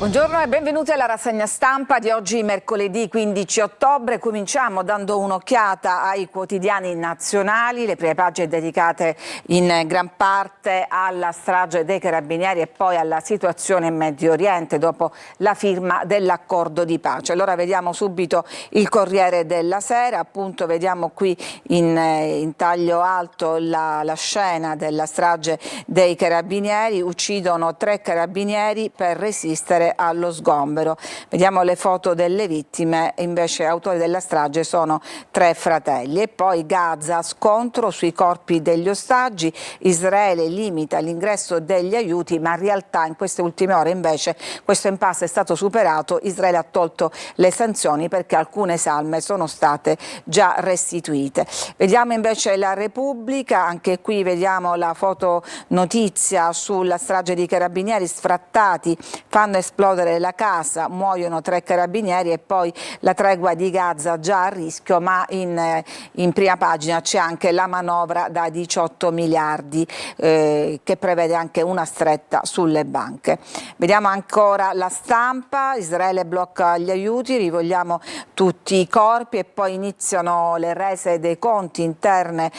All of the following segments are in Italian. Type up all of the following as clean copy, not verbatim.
Buongiorno e benvenuti alla rassegna stampa di oggi, mercoledì 15 ottobre. Cominciamo dando un'occhiata ai quotidiani nazionali, le prime pagine dedicate in gran parte alla strage dei carabinieri e poi alla situazione in Medio Oriente dopo la firma dell'accordo di pace. Allora vediamo subito il Corriere della Sera, appunto vediamo qui in taglio alto la scena della strage dei carabinieri. Uccidono 3 carabinieri per resistere allo sgombero. Vediamo le foto delle vittime, invece autori della strage sono 3 fratelli. E poi Gaza, scontro sui corpi degli ostaggi, Israele limita l'ingresso degli aiuti, ma in realtà in queste ultime ore invece questo impasse è stato superato. Israele ha tolto le sanzioni perché alcune salme sono state già restituite. Vediamo invece la Repubblica, anche qui vediamo la foto notizia sulla strage di carabinieri, sfrattati fanno esplodere la casa, muoiono 3 carabinieri e poi la tregua di Gaza già a rischio, ma in prima pagina c'è anche la manovra da 18 miliardi che prevede anche una stretta sulle banche. Vediamo ancora La Stampa, Israele blocca gli aiuti, rivogliamo tutti i corpi e poi iniziano le rese dei conti interne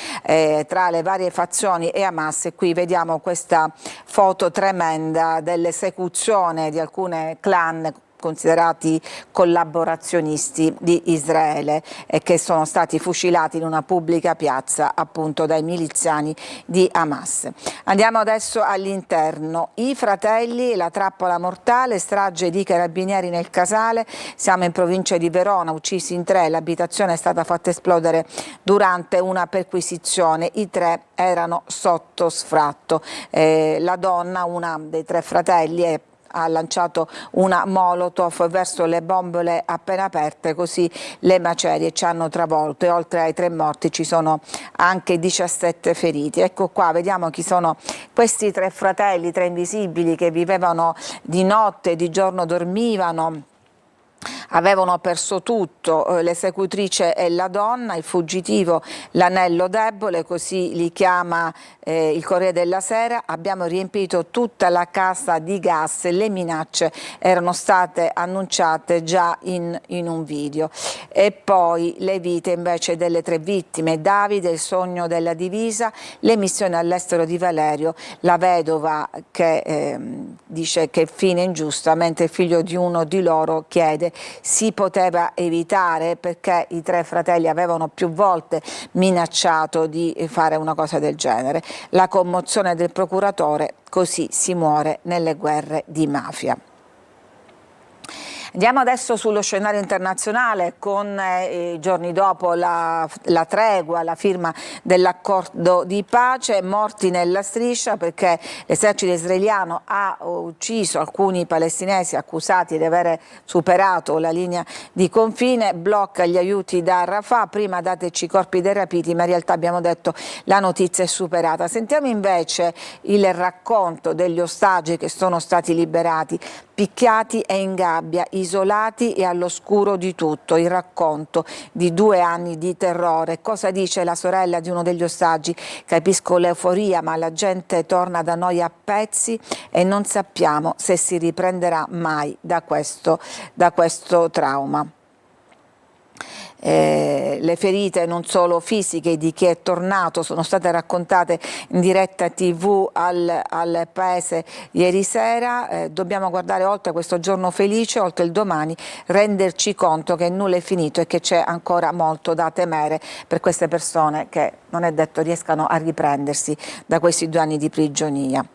tra le varie fazioni e Hamas. E qui vediamo questa foto tremenda dell'esecuzione di alcune clan considerati collaborazionisti di Israele e che sono stati fucilati in una pubblica piazza appunto dai miliziani di Hamas. Andiamo adesso all'interno. I fratelli, la trappola mortale, strage di carabinieri nel Casale. Siamo in provincia di Verona, uccisi in 3, l'abitazione è stata fatta esplodere durante una perquisizione. I 3 erano sotto sfratto. La donna, una dei 3 fratelli, ha lanciato una molotov verso le bombole appena aperte, così le macerie ci hanno travolto e oltre ai 3 morti ci sono anche 17 feriti. Ecco qua, vediamo chi sono questi 3 fratelli, 3 invisibili che vivevano di notte, di giorno dormivano. Avevano perso tutto, l'esecutrice è la donna, il fuggitivo l'anello debole, così li chiama il Corriere della Sera. Abbiamo riempito tutta la casa di gas, le minacce erano state annunciate già in un video. E poi le vite invece delle 3 vittime, Davide, il sogno della divisa, le missioni all'estero di Valerio, la vedova che dice che fine ingiusta, mentre il figlio di uno di loro chiede si poteva evitare perché i 3 fratelli avevano più volte minacciato di fare una cosa del genere. La commozione del procuratore, così si muore nelle guerre di mafia. Andiamo adesso sullo scenario internazionale con i giorni dopo la tregua, la firma dell'accordo di pace, morti nella striscia perché l'esercito israeliano ha ucciso alcuni palestinesi accusati di aver superato la linea di confine, blocca gli aiuti da Rafah, prima dateci i corpi dei rapiti, ma in realtà abbiamo detto la notizia è superata. Sentiamo invece il racconto degli ostaggi che sono stati liberati, picchiati e in gabbia, isolati e all'oscuro di tutto, il racconto di 2 anni di terrore. Cosa dice la sorella di uno degli ostaggi? Capisco l'euforia, ma la gente torna da noi a pezzi e non sappiamo se si riprenderà mai da questo trauma. Le ferite non solo fisiche di chi è tornato sono state raccontate in diretta TV al paese ieri sera. Dobbiamo guardare oltre questo giorno felice, oltre il domani, renderci conto che nulla è finito e che c'è ancora molto da temere per queste persone che non è detto riescano a riprendersi da questi 2 anni di prigionia.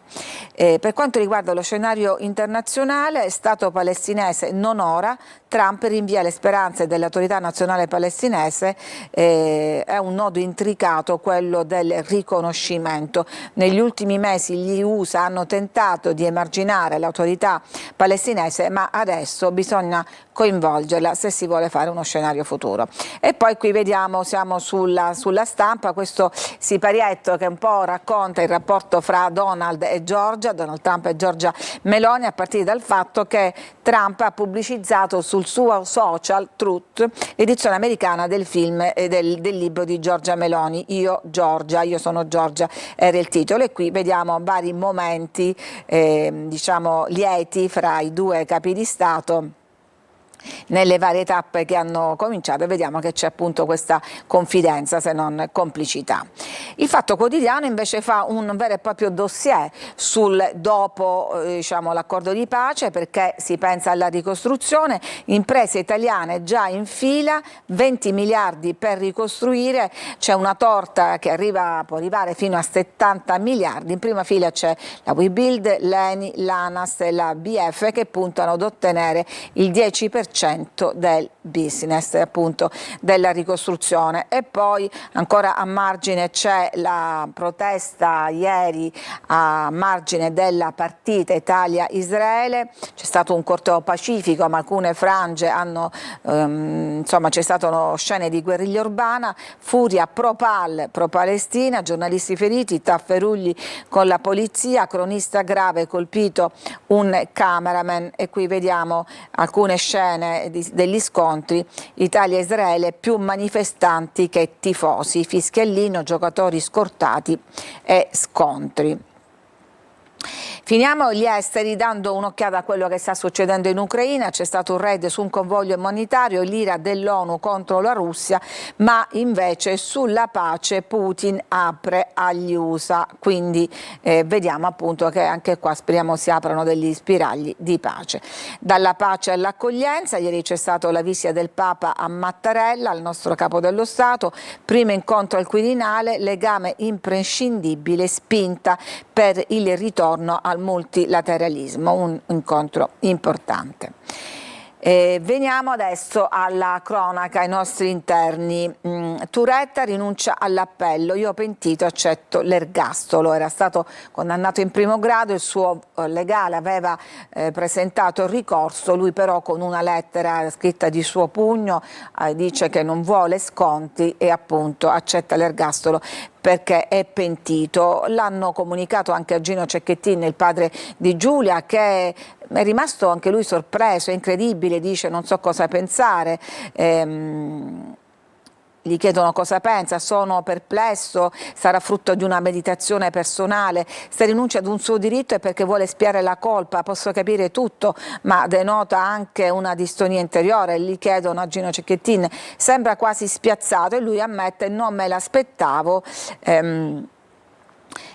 Per quanto riguarda lo scenario internazionale, Stato palestinese non ora, Trump rinvia le speranze dell'autorità nazionale palestinese, è un nodo intricato quello del riconoscimento. Negli ultimi mesi gli USA hanno tentato di emarginare l'autorità palestinese, ma adesso bisogna coinvolgerla se si vuole fare uno scenario futuro. E poi qui vediamo, siamo sulla Stampa, questo siparietto che un po' racconta il rapporto fra Donald Trump e Giorgia Meloni, a partire dal fatto che Trump ha pubblicizzato sul suo social Truth l'edizione americana del film del libro di Giorgia Meloni, Io Giorgia, io sono Giorgia era il titolo, e qui vediamo vari momenti diciamo lieti fra i due capi di Stato nelle varie tappe che hanno cominciato, e vediamo che c'è appunto questa confidenza, se non complicità. Il Fatto Quotidiano invece fa un vero e proprio dossier sul dopo diciamo, l'accordo di pace, perché si pensa alla ricostruzione, imprese italiane già in fila, 20 miliardi per ricostruire, c'è una torta che può arrivare fino a 70 miliardi, in prima fila c'è la Webuild, l'ENI, l'ANAS e la BF che puntano ad ottenere il 10% del business appunto della ricostruzione. E poi ancora a margine c'è la protesta ieri a margine della partita Italia-Israele, c'è stato un corteo pacifico ma alcune frange hanno insomma c'è stato scene di guerriglia urbana, furia pro-Palestina, giornalisti feriti, tafferugli con la polizia, cronista grave, colpito un cameraman, e qui vediamo alcune scene degli scontri Italia-Israele, più manifestanti che tifosi, fischiellino, giocatori scortati e scontri. Finiamo gli esteri dando un'occhiata a quello che sta succedendo in Ucraina. C'è stato un raid su un convoglio umanitario, l'ira dell'ONU contro la Russia, ma invece sulla pace Putin apre agli USA, quindi vediamo appunto che anche qua speriamo si aprano degli spiragli di pace. Dalla pace all'accoglienza, ieri c'è stata la visita del Papa a Mattarella, al nostro Capo dello Stato, primo incontro al Quirinale, legame imprescindibile, spinta per il ritorno al multilateralismo, un incontro importante. Veniamo adesso alla cronaca, ai nostri interni. Turetta rinuncia all'appello, io pentito accetto l'ergastolo, era stato condannato in primo grado, il suo legale aveva presentato il ricorso, lui però con una lettera scritta di suo pugno dice che non vuole sconti e appunto accetta l'ergastolo perché è pentito. L'hanno comunicato anche a Gino Cecchettin, il padre di Giulia, che è rimasto anche lui sorpreso, è incredibile, dice non so cosa pensare. Gli chiedono cosa pensa, sono perplesso, sarà frutto di una meditazione personale, se rinuncia ad un suo diritto è perché vuole espiare la colpa, posso capire tutto, ma denota anche una distonia interiore. Gli chiedono a Gino Cecchettin, sembra quasi spiazzato e lui ammette non me l'aspettavo.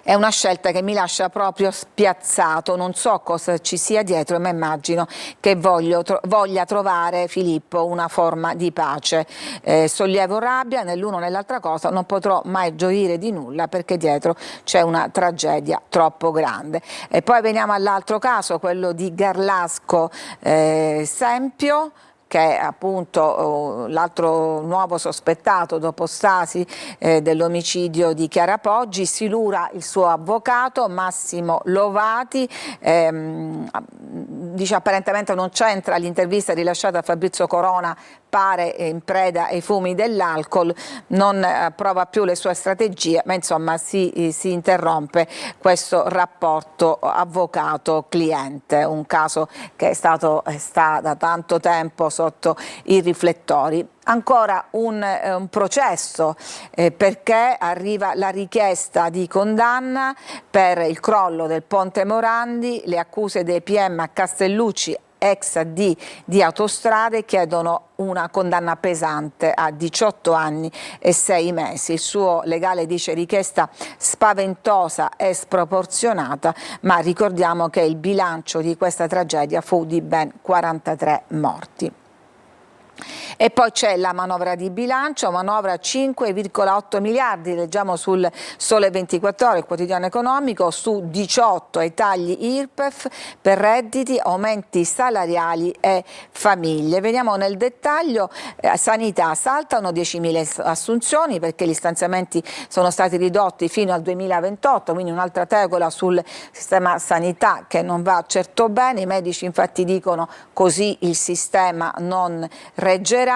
È una scelta che mi lascia proprio spiazzato, non so cosa ci sia dietro, ma immagino che voglia trovare Filippo una forma di pace. Sollievo rabbia, nell'uno o nell'altra cosa non potrò mai gioire di nulla perché dietro c'è una tragedia troppo grande. E poi veniamo all'altro caso, quello di Garlasco Sempio, che è appunto l'altro nuovo sospettato dopo Stasi dell'omicidio di Chiara Poggi. Silura il suo avvocato Massimo Lovati, dice apparentemente non c'entra, l'intervista rilasciata a Fabrizio Corona pare in preda ai fumi dell'alcol, non prova più le sue strategie, ma insomma si interrompe questo rapporto avvocato-cliente, un caso che sta da tanto tempo sotto i riflettori. Ancora un processo perché arriva la richiesta di condanna per il crollo del Ponte Morandi, le accuse dei PM a Castellucci, ex AD di Autostrade, chiedono una condanna pesante a 18 anni e 6 mesi. Il suo legale dice richiesta spaventosa e sproporzionata, ma ricordiamo che il bilancio di questa tragedia fu di ben 43 morti. E poi c'è la manovra di bilancio, manovra 5,8 miliardi, leggiamo sul Sole 24 Ore, il quotidiano economico, su 18 ai tagli IRPEF per redditi, aumenti salariali e famiglie. Veniamo nel dettaglio, sanità, saltano 10.000 assunzioni perché gli stanziamenti sono stati ridotti fino al 2028, quindi un'altra tegola sul sistema sanità che non va certo bene, i medici infatti dicono così il sistema non reggerà.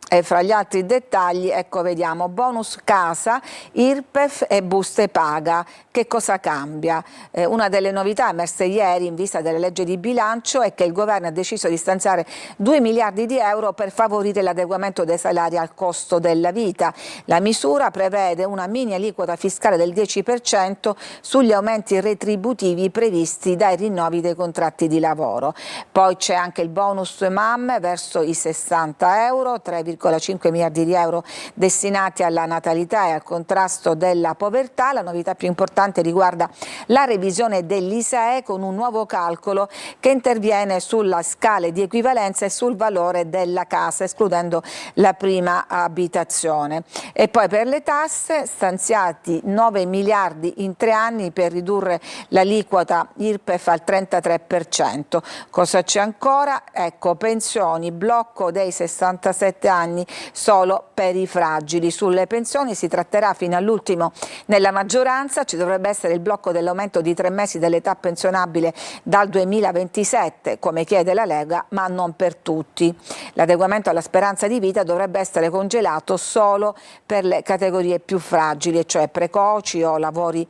E fra gli altri dettagli, ecco, vediamo bonus casa, IRPEF e buste paga. Che cosa cambia? Una delle novità emerse ieri in vista delle leggi di bilancio è che il governo ha deciso di stanziare 2 miliardi di euro per favorire l'adeguamento dei salari al costo della vita. La misura prevede una mini aliquota fiscale del 10% sugli aumenti retributivi previsti dai rinnovi dei contratti di lavoro. Poi c'è anche il bonus mamme verso i 60 euro, 3,5 miliardi di euro destinati alla natalità e al contrasto della povertà. La novità più importante riguarda la revisione dell'ISEE con un nuovo calcolo che interviene sulla scala di equivalenza e sul valore della casa, escludendo la prima abitazione. E poi per le tasse stanziati 9 miliardi in 3 anni per ridurre l'aliquota IRPEF al 33%. Cosa c'è ancora? Ecco, pensioni, blocco dei 67 anni solo per i fragili. Sulle pensioni si tratterà fino all'ultimo nella maggioranza, ci dovrebbe essere il blocco dell'aumento di 3 mesi dell'età pensionabile dal 2027, come chiede la Lega, ma non per tutti. L'adeguamento alla speranza di vita dovrebbe essere congelato solo per le categorie più fragili, cioè precoci o lavori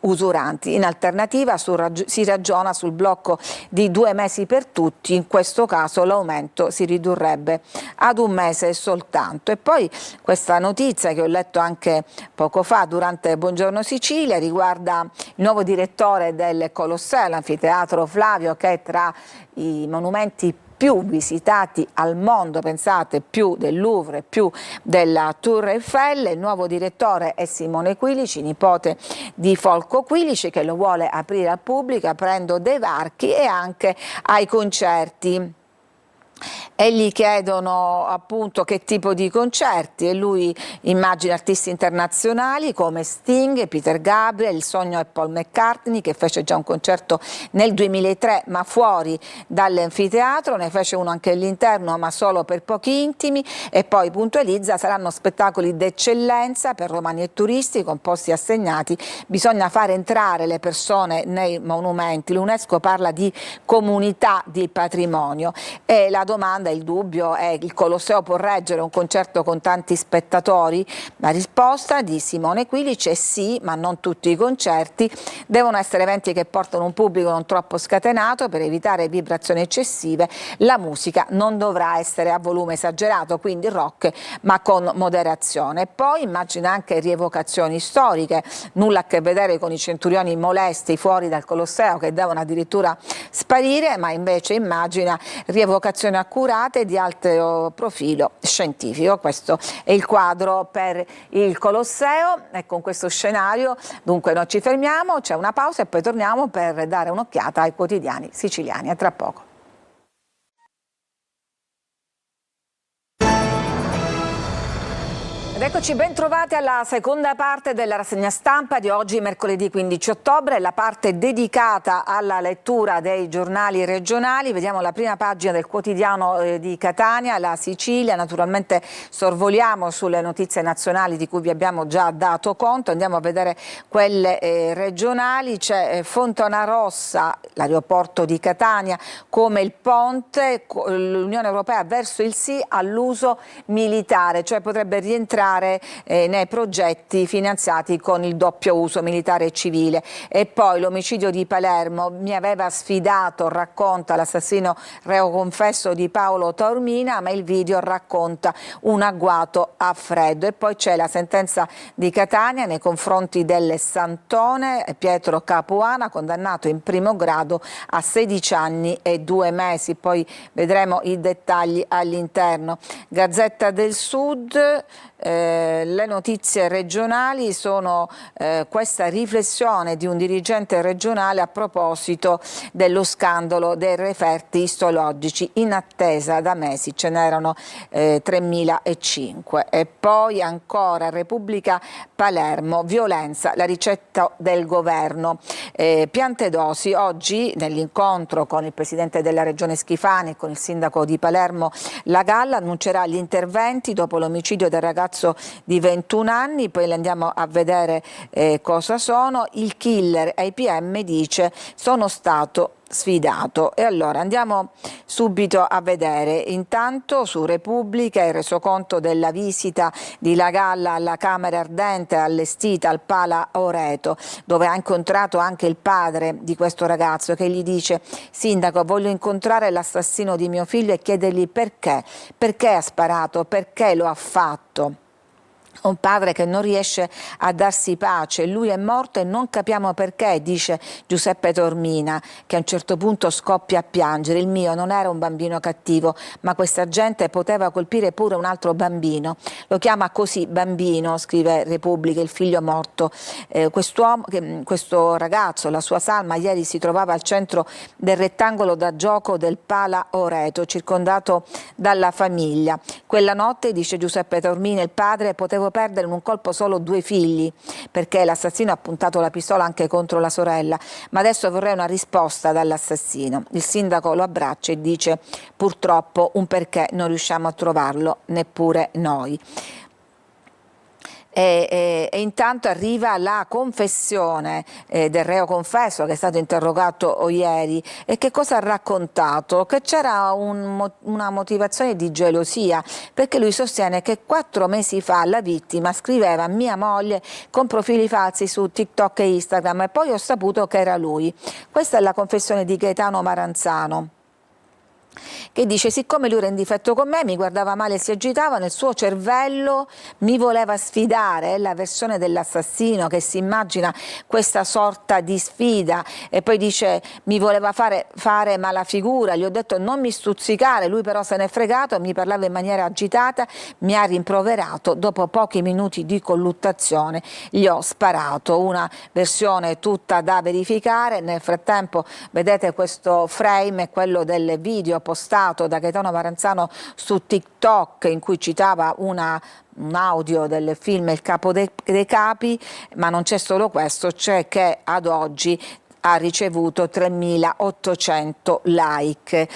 usuranti. In alternativa si ragiona sul blocco di 2 mesi per tutti, in questo caso l'aumento si ridurrebbe ad 1 mese soltanto. E poi questa notizia che ho letto anche poco fa durante Buongiorno Sicilia riguarda il nuovo direttore del Colosseo, l'anfiteatro Flavio, che è tra i monumenti più visitati al mondo, pensate, più del Louvre, più della Tour Eiffel. Il nuovo direttore è Simone Quilici, nipote di Folco Quilici, che lo vuole aprire al pubblico aprendo dei varchi e anche ai concerti. E gli chiedono appunto che tipo di concerti e lui immagina artisti internazionali come Sting, Peter Gabriel, il sogno è Paul McCartney, che fece già un concerto nel 2003 ma fuori dall'anfiteatro, ne fece uno anche all'interno ma solo per pochi intimi. E poi puntualizza: saranno spettacoli d'eccellenza per romani e turisti con posti assegnati, bisogna fare entrare le persone nei monumenti, l'UNESCO parla di comunità di patrimonio. E la domanda, il dubbio è: il Colosseo può reggere un concerto con tanti spettatori? La risposta di Simone Quilici è sì, ma non tutti i concerti, devono essere eventi che portano un pubblico non troppo scatenato per evitare vibrazioni eccessive, la musica non dovrà essere a volume esagerato, quindi rock ma con moderazione. E poi immagina anche rievocazioni storiche, nulla a che vedere con i centurioni molesti fuori dal Colosseo che devono addirittura sparire, ma invece immagina rievocazioni accurate di alto profilo scientifico. Questo è il quadro per il Colosseo e con questo scenario dunque noi ci fermiamo, c'è una pausa e poi torniamo per dare un'occhiata ai quotidiani siciliani. A tra poco. Ed eccoci ben trovati alla seconda parte della rassegna stampa di oggi, mercoledì 15 ottobre, la parte dedicata alla lettura dei giornali regionali. Vediamo la prima pagina del quotidiano di Catania, la Sicilia. Naturalmente sorvoliamo sulle notizie nazionali di cui vi abbiamo già dato conto, andiamo a vedere quelle regionali. C'è Fontanarossa, l'aeroporto di Catania, come il ponte, l'Unione Europea verso il sì all'uso militare, cioè potrebbe rientrare nei progetti finanziati con il doppio uso militare e civile. E poi l'omicidio di Palermo, mi aveva sfidato, racconta l'assassino reo confesso di Paolo Taormina, ma il video racconta un agguato a freddo. E poi c'è la sentenza di Catania nei confronti delle Santone, Pietro Capuana, condannato in primo grado a 16 anni e 2 mesi. Poi vedremo i dettagli all'interno. Gazzetta del Sud. Le notizie regionali sono questa riflessione di un dirigente regionale a proposito dello scandalo dei referti istologici, in attesa da mesi, ce n'erano 3.005. E poi ancora Repubblica Palermo, violenza, la ricetta del governo. Piantedosi oggi nell'incontro con il presidente della regione Schifani e con il sindaco di Palermo Lagalla annuncerà gli interventi dopo l'omicidio del ragazzo di 21 anni, poi le andiamo a vedere cosa sono. Il killer ai PM dice: sono stato sfidato. E allora andiamo subito a vedere. Intanto su Repubblica il resoconto della visita di La Galla alla Camera Ardente allestita al Pala Oreto, dove ha incontrato anche il padre di questo ragazzo, che gli dice: sindaco, voglio incontrare l'assassino di mio figlio e chiedergli perché ha sparato, perché lo ha fatto. Un padre che non riesce a darsi pace, lui è morto e non capiamo perché, dice Giuseppe Tormina, che a un certo punto scoppia a piangere. Il mio non era un bambino cattivo, ma questa gente poteva colpire pure un altro bambino. Lo chiama così bambino, scrive Repubblica, il figlio morto. Questo ragazzo, la sua salma, ieri si trovava al centro del rettangolo da gioco del Pala Oreto, circondato dalla famiglia. Quella notte, dice Giuseppe Tormina, il padre potevo perdere in un colpo solo 2 figli, perché l'assassino ha puntato la pistola anche contro la sorella, ma adesso vorrei una risposta dall'assassino. Il sindaco lo abbraccia e dice: purtroppo un perché non riusciamo a trovarlo neppure noi. E intanto arriva la confessione del reo confesso, che è stato interrogato ieri. E che cosa ha raccontato? Che c'era una motivazione di gelosia, perché lui sostiene che 4 mesi fa la vittima scriveva a mia moglie con profili falsi su TikTok e Instagram, e poi ho saputo che era lui. Questa è la confessione di Gaetano Maranzano, che dice: siccome lui era in difetto con me, mi guardava male e si agitava, nel suo cervello mi voleva sfidare. È la versione dell'assassino, che si immagina questa sorta di sfida. E poi dice: mi voleva fare mala figura, gli ho detto non mi stuzzicare, lui però se n'è fregato, mi parlava in maniera agitata, mi ha rimproverato, dopo pochi minuti di colluttazione gli ho sparato. Una versione tutta da verificare. Nel frattempo vedete questo frame, è quello del video postato da Gaetano Maranzano su TikTok, in cui citava un audio del film Il capo dei capi, ma non c'è solo questo, c'è che ad oggi ha ricevuto 3.800 like,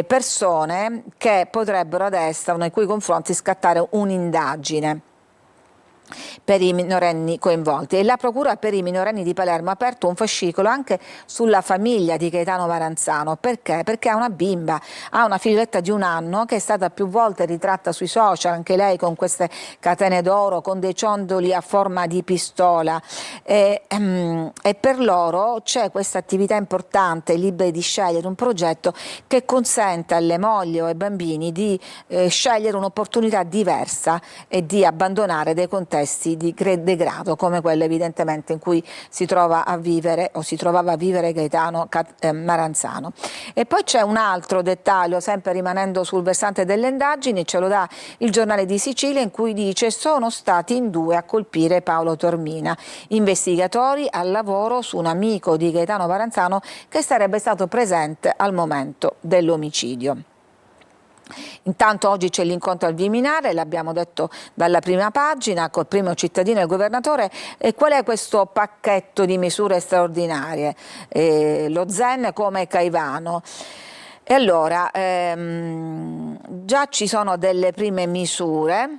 persone che potrebbero adesso, nei cui confronti scattare un'indagine per i minorenni coinvolti. E la Procura per i minorenni di Palermo ha aperto un fascicolo anche sulla famiglia di Gaetano Maranzano. Perché? Perché ha una bimba, ha una figlioletta di 1 anno che è stata più volte ritratta sui social, anche lei con queste catene d'oro, con dei ciondoli a forma di pistola, e per loro c'è questa attività importante, liberi di scegliere, un progetto che consente alle mogli o ai bambini di scegliere un'opportunità diversa e di abbandonare dei contesti di degrado, come quello evidentemente in cui si trova a vivere o si trovava a vivere Gaetano Maranzano. E poi c'è un altro dettaglio, sempre rimanendo sul versante delle indagini, ce lo dà il Giornale di Sicilia, in cui dice: sono stati in 2 a colpire Paolo Tormina, investigatori al lavoro su un amico di Gaetano Maranzano che sarebbe stato presente al momento dell'omicidio. Intanto oggi c'è l'incontro al Viminale, l'abbiamo detto dalla prima pagina, col primo cittadino e il governatore. E qual è questo pacchetto di misure straordinarie? Lo Zen come Caivano. E allora, già ci sono delle prime misure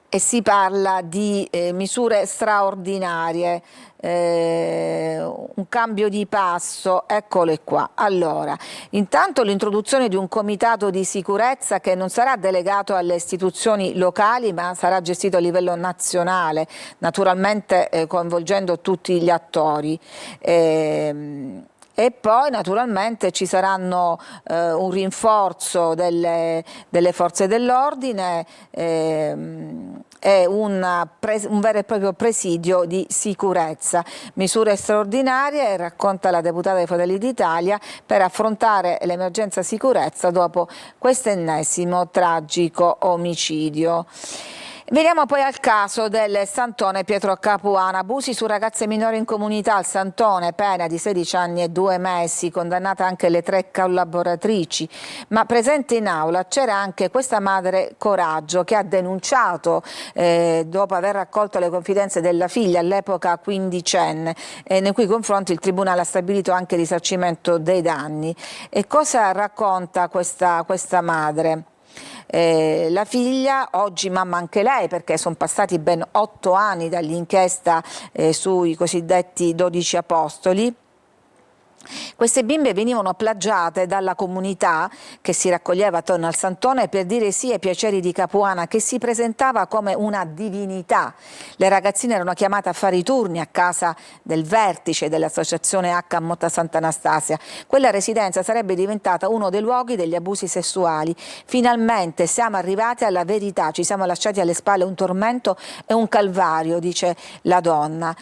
e si parla di misure straordinarie, un cambio di passo, eccole qua. Allora, intanto l'introduzione di un comitato di sicurezza che non sarà delegato alle istituzioni locali, ma sarà gestito a livello nazionale, naturalmente coinvolgendo tutti gli attori. E poi naturalmente ci saranno un rinforzo delle forze dell'ordine e un vero e proprio presidio di sicurezza. Misure straordinarie, racconta la deputata dei Fratelli d'Italia, per affrontare l'emergenza sicurezza dopo questo ennesimo tragico omicidio. Veniamo poi al caso del Santone Pietro Capuano, abusi su ragazze minori in comunità. Al Santone pena di 16 anni e 2 mesi, condannate anche le 3 collaboratrici, ma presente in aula c'era anche questa madre coraggio che ha denunciato dopo aver raccolto le confidenze della figlia, all'epoca quindicenne, nei cui confronti il Tribunale ha stabilito anche risarcimento dei danni. E cosa racconta questa madre? La figlia, oggi mamma anche lei, perché sono passati ben 8 anni dall'inchiesta sui cosiddetti 12 apostoli, Queste bimbe venivano plagiate dalla comunità che si raccoglieva attorno al santone per dire sì ai piaceri di Capuana, che si presentava come una divinità. Le ragazzine erano chiamate a fare i turni a casa del vertice dell'associazione H a Motta Sant'Anastasia. Quella residenza sarebbe diventata uno dei luoghi degli abusi sessuali. Finalmente siamo arrivati alla verità, ci siamo lasciati alle spalle un tormento e un calvario, dice la donna.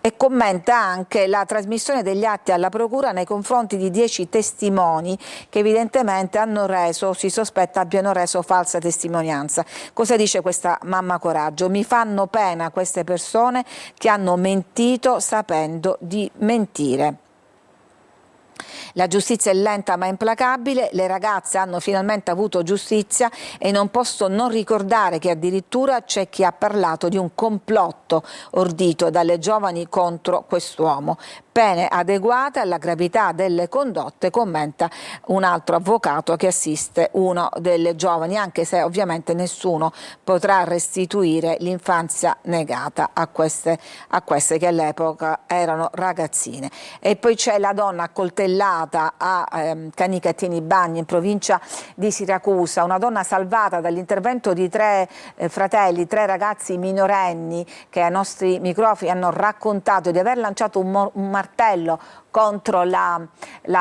E commenta anche la trasmissione degli atti alla procura nei confronti di 10 testimoni che evidentemente si sospetta abbiano reso falsa testimonianza. Cosa dice questa mamma Coraggio? Mi fanno pena queste persone che hanno mentito sapendo di mentire. La giustizia è lenta ma implacabile, le ragazze hanno finalmente avuto giustizia e non posso non ricordare che addirittura c'è chi ha parlato di un complotto ordito dalle giovani contro quest'uomo. Pene adeguate alla gravità delle condotte, commenta un altro avvocato che assiste uno delle giovani, anche se ovviamente nessuno potrà restituire l'infanzia negata a queste che all'epoca erano ragazzine. E poi c'è la donna accoltellata a Canicattini Bagni in provincia di Siracusa, una donna salvata dall'intervento di 3 fratelli, 3 ragazzi minorenni che ai nostri microfoni hanno raccontato di aver lanciato un martello contro la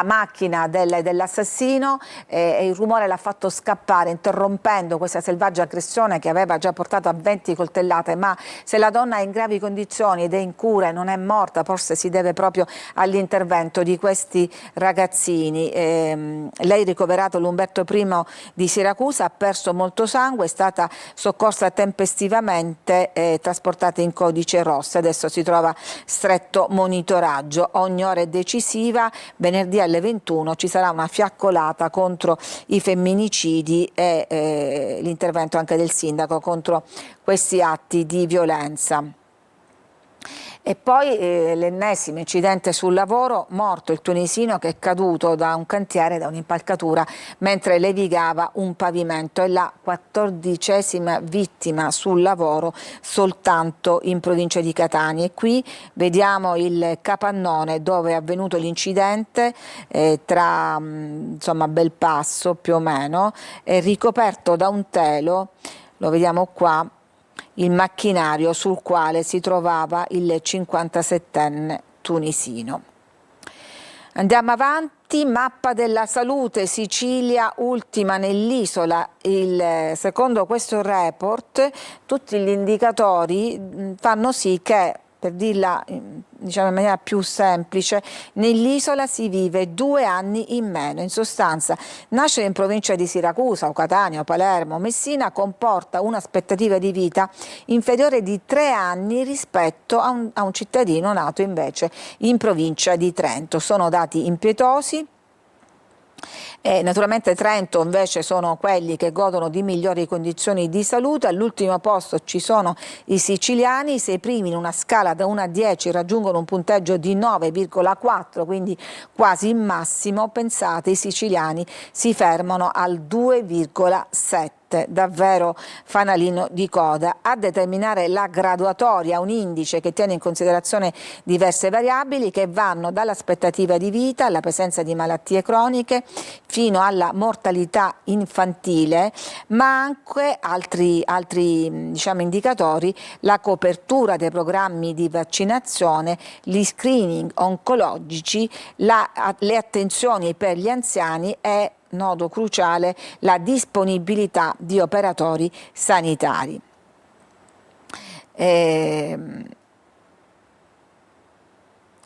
macchina dell'assassino e il rumore l'ha fatto scappare, interrompendo questa selvaggia aggressione che aveva già portato a 20 coltellate. Ma se la donna è in gravi condizioni ed è in cura e non è morta, forse si deve proprio all'intervento di questi ragazzini. Lei, ricoverato all'Umberto I di Siracusa, ha perso molto sangue, è stata soccorsa tempestivamente e trasportata in codice rosso. Adesso si trova stretto monitoraggio. Ogni ora è decisiva. Venerdì alle 21 ci sarà una fiaccolata contro i femminicidi e l'intervento anche del sindaco contro questi atti di violenza. E poi l'ennesimo incidente sul lavoro, morto il tunisino che è caduto da un cantiere, da un'impalcatura, mentre levigava un pavimento. È la 14ª vittima sul lavoro soltanto in provincia di Catania. E qui vediamo il capannone dove è avvenuto l'incidente, tra Belpasso più o meno, è ricoperto da un telo, lo vediamo qua, il macchinario sul quale si trovava il 57enne tunisino. Andiamo avanti, mappa della salute, Sicilia ultima nell'isola. Secondo questo report tutti gli indicatori fanno sì che, per dirla in maniera più semplice, nell'isola si vive 2 anni in meno. In sostanza, nascere in provincia di Siracusa o Catania o Palermo o Messina comporta un'aspettativa di vita inferiore di 3 anni rispetto a un cittadino nato invece in provincia di Trento. Sono dati impietosi. Naturalmente Trento invece sono quelli che godono di migliori condizioni di salute. All'ultimo posto ci sono i siciliani, se i primi in una scala da 1 a 10 raggiungono un punteggio di 9,4, quindi quasi il massimo, pensate, i siciliani si fermano al 2,7. Davvero fanalino di coda. A determinare la graduatoria un indice che tiene in considerazione diverse variabili che vanno dall'aspettativa di vita alla presenza di malattie croniche fino alla mortalità infantile, ma anche altri indicatori: la copertura dei programmi di vaccinazione, gli screening oncologici, le attenzioni per gli anziani e, nodo cruciale, la disponibilità di operatori sanitari.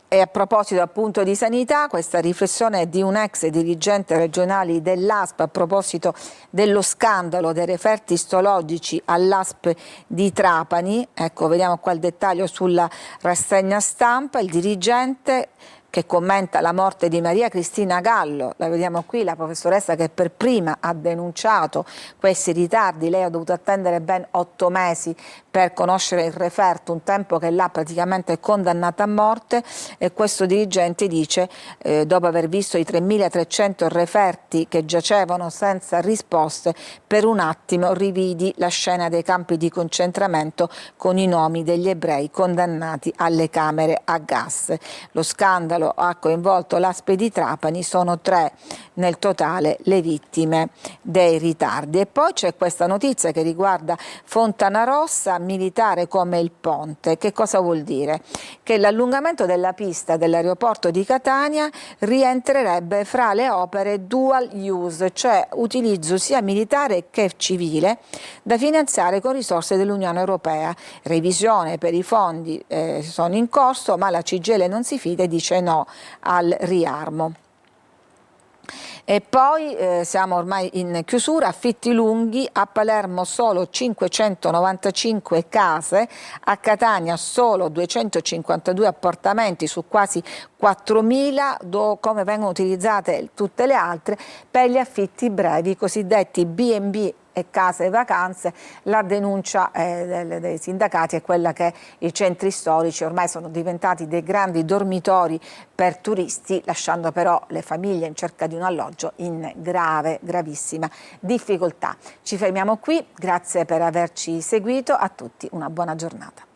E a proposito appunto di sanità, questa riflessione è di un ex dirigente regionale dell'ASP a proposito dello scandalo dei referti istologici all'ASP di Trapani. Ecco, vediamo qua il dettaglio sulla rassegna stampa. Il dirigente che commenta la morte di Maria Cristina Gallo, la vediamo qui, la professoressa che per prima ha denunciato questi ritardi. Lei ha dovuto attendere ben 8 mesi per conoscere il referto, un tempo che l'ha praticamente condannata a morte, e questo dirigente dice, dopo aver visto i 3.300 referti che giacevano senza risposte, per un attimo rividi la scena dei campi di concentramento con i nomi degli ebrei condannati alle camere a gas. Lo scandalo scandalo ha coinvolto l'Aspe di Trapani, sono 3 nel totale le vittime dei ritardi. E poi c'è questa notizia che riguarda Fontanarossa, militare come il ponte. Che cosa vuol dire? Che l'allungamento della pista dell'aeroporto di Catania rientrerebbe fra le opere dual use, cioè utilizzo sia militare che civile, da finanziare con risorse dell'Unione Europea. Revisione per i fondi sono in corso, ma la CGIL non si fida e dice no al riarmo. E poi siamo ormai in chiusura, affitti lunghi, a Palermo solo 595 case, a Catania solo 252 appartamenti su quasi 4.000, come vengono utilizzate tutte le altre per gli affitti brevi, cosiddetti B&B e case e vacanze. La denuncia dei sindacati è quella che i centri storici ormai sono diventati dei grandi dormitori per turisti, lasciando però le famiglie in cerca di un alloggio in gravissima difficoltà. Ci fermiamo qui, grazie per averci seguito, a tutti una buona giornata.